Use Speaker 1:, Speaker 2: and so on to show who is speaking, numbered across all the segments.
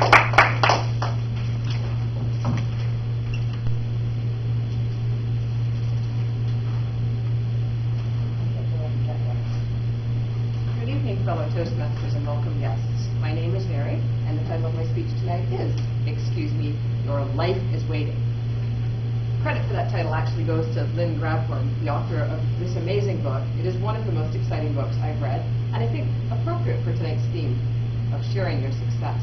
Speaker 1: Good evening, fellow Toastmasters and welcome guests. My name is Mary, and the title of my speech tonight is, excuse me, Your Life is Waiting. Credit for that title actually goes to Lynn Grabhorn, the author of this amazing book. It is one of the most exciting books I've read, and I think appropriate for tonight's theme of sharing your success.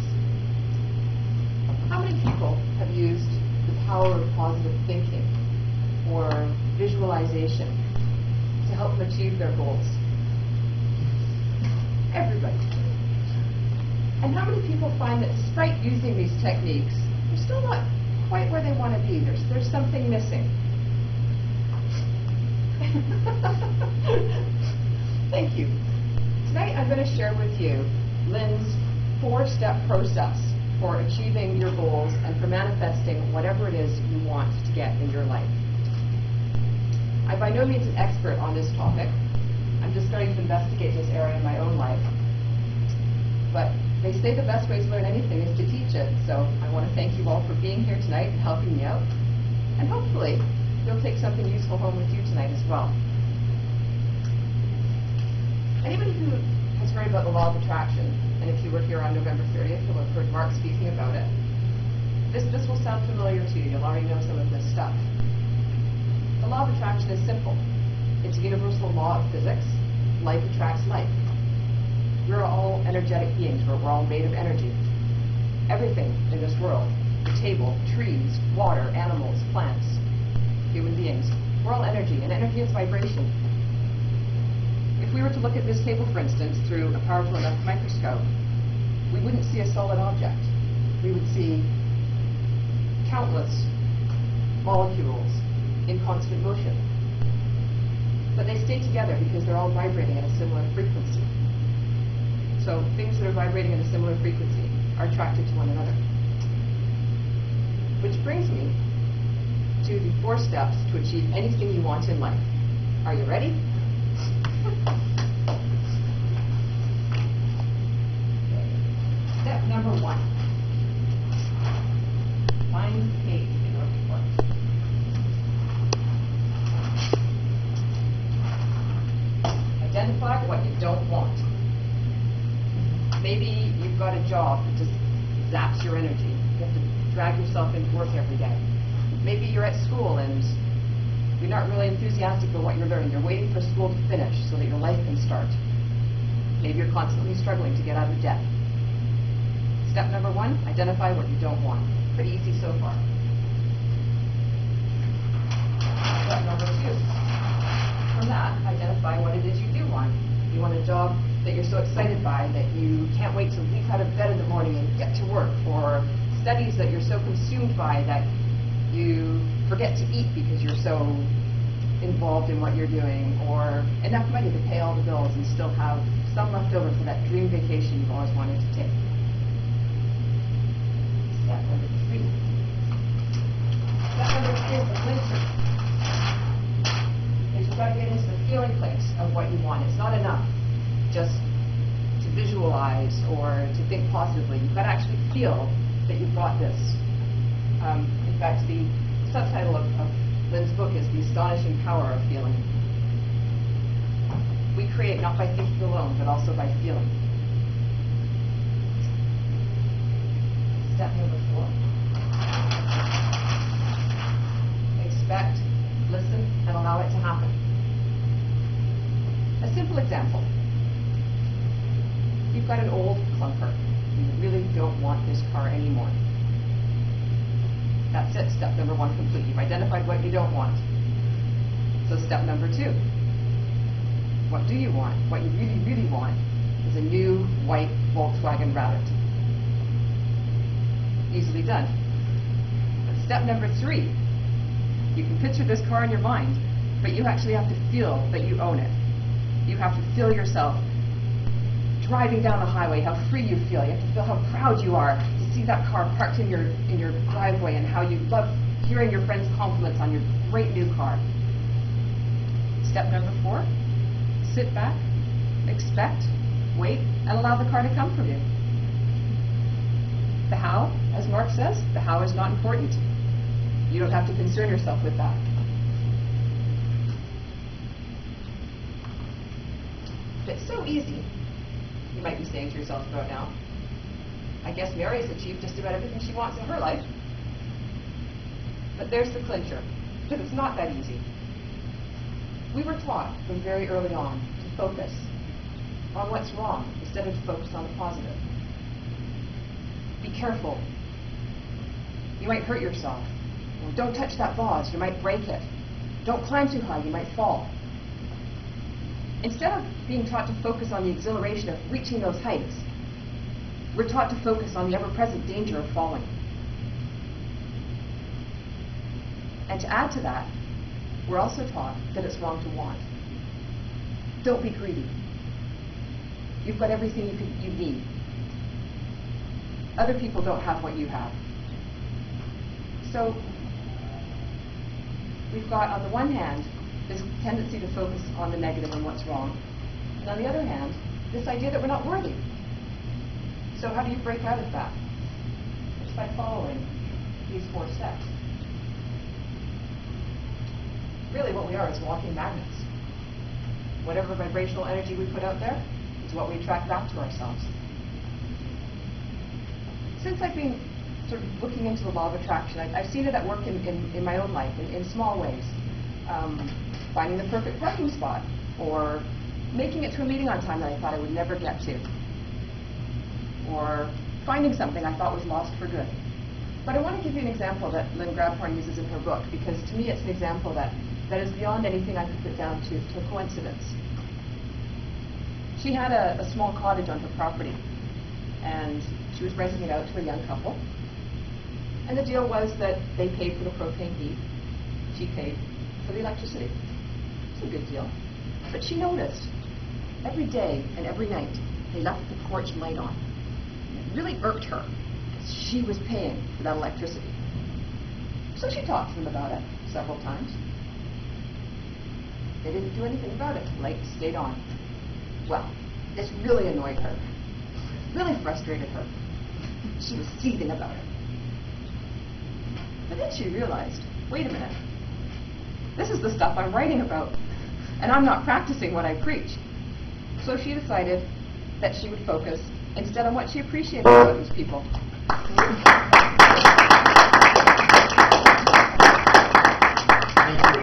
Speaker 1: How many people have used the power of positive thinking or visualization to help them achieve their goals? Everybody. And how many people find that despite using these techniques, they're still not quite where they want to be? There's something missing. Thank you. Tonight I'm going to share with you Lynn's 4-step process for achieving your goals and for manifesting whatever it is you want to get in your life. I'm by no means an expert on this topic. I'm just starting to investigate this area in my own life. But they say the best way to learn anything is to teach it, so I want to thank you all for being here tonight and helping me out. And hopefully, you'll take something useful home with you tonight as well. Anybody who has heard about the law of attraction, and if you were here on November 30th, you'll have heard Mark speaking about it. This will sound familiar to you. You'll already know some of this stuff. The law of attraction is simple. It's a universal law of physics. Like attracts like. We're all energetic beings. We're all made of energy. Everything in this world, the table, trees, water, animals, plants, human beings, we're all energy, and energy is vibration. If we were to look at this table, for instance, through a powerful enough microscope, we wouldn't see a solid object. We would see countless molecules in constant motion. But they stay together because they're all vibrating at a similar frequency. So things that are vibrating at a similar frequency are attracted to one another. Which brings me to the 4 steps to achieve anything you want in life. Are you ready? Step number 1. Find the page in your report. Identify what you don't want. Maybe you've got a job that just zaps your energy. You have to drag yourself into work every day. Maybe you're at school and you're not really enthusiastic about what you're learning. You're waiting for school to finish so that your life can start. Maybe you're constantly struggling to get out of debt. Step number 1, identify what you don't want. Pretty easy so far. Step number 2. From that, identify what it is you do want. You want a job that you're so excited by that you can't wait to leap out of bed in the morning and get to work, or studies that you're so consumed by that you forget to eat because you're so involved in what you're doing, or enough money to pay all the bills and still have some left over for that dream vacation you've always wanted to take. Step number 3. Step number 3 is the clincher. You've got to get into the feeling place of what you want. It's not enough just to visualize or to think positively. You've got to actually feel that you've got this. In fact, the subtitle of Lynn's book is The Astonishing Power of Feeling. We create not by thinking alone, but also by feeling. Step number 4. Expect, listen, and allow it to happen. A simple example. You've got an old clunker. You really don't want this car anymore. That's it. Step number 1 complete. You've identified what you don't want. So step number 2. What do you want? What you really, really want is a new white Volkswagen Rabbit. Easily done. But step number 3. You can picture this car in your mind, but you actually have to feel that you own it. You have to feel yourself driving down the highway, how free you feel. You have to feel how proud you are to see that car parked in your driveway, and how you love hearing your friends' compliments on your great new car. Step number 4, sit back, expect, wait, and allow the car to come from you. The how? as Mark says, the how is not important. You don't have to concern yourself with that. It's so easy, you might be saying to yourself about now. I guess Mary has achieved just about everything she wants in her life. But there's the clincher, because it's not that easy. We were taught from very early on to focus on what's wrong instead of to focus on the positive. Be careful. You might hurt yourself. Don't touch that vase, you might break it. Don't climb too high, you might fall. Instead of being taught to focus on the exhilaration of reaching those heights, we're taught to focus on the ever-present danger of falling. And to add to that, we're also taught that it's wrong to want. Don't be greedy. You've got everything you need. Other people don't have what you have. So we've got, on the one hand, this tendency to focus on the negative and what's wrong. And on the other hand, this idea that we're not worthy. So how do you break out of that? It's by following these 4 steps. Really what we are is walking magnets. Whatever vibrational energy we put out there is what we attract back to ourselves. Since I've been sort of looking into the law of attraction, I've seen it at work in my own life, in small ways. Finding the perfect parking spot, or making it to a meeting on time that I thought I would never get to, or finding something I thought was lost for good. But I want to give you an example that Lynn Grabhorn uses in her book, because to me it's an example that is beyond anything I could put down to a coincidence. She had a small cottage on her property, and she was renting it out to a young couple. And the deal was that they paid for the propane heat, she paid for the electricity. It's a good deal. But she noticed every day and every night they left the porch light on. It really irked her because she was paying for that electricity. So she talked to them about it several times. They didn't do anything about it. The light stayed on. Well, this really annoyed her, really frustrated her. She was seething about it. But then she realized, wait a minute, this is the stuff I'm writing about, and I'm not practicing what I preach. So she decided that she would focus instead on what she appreciated about these people.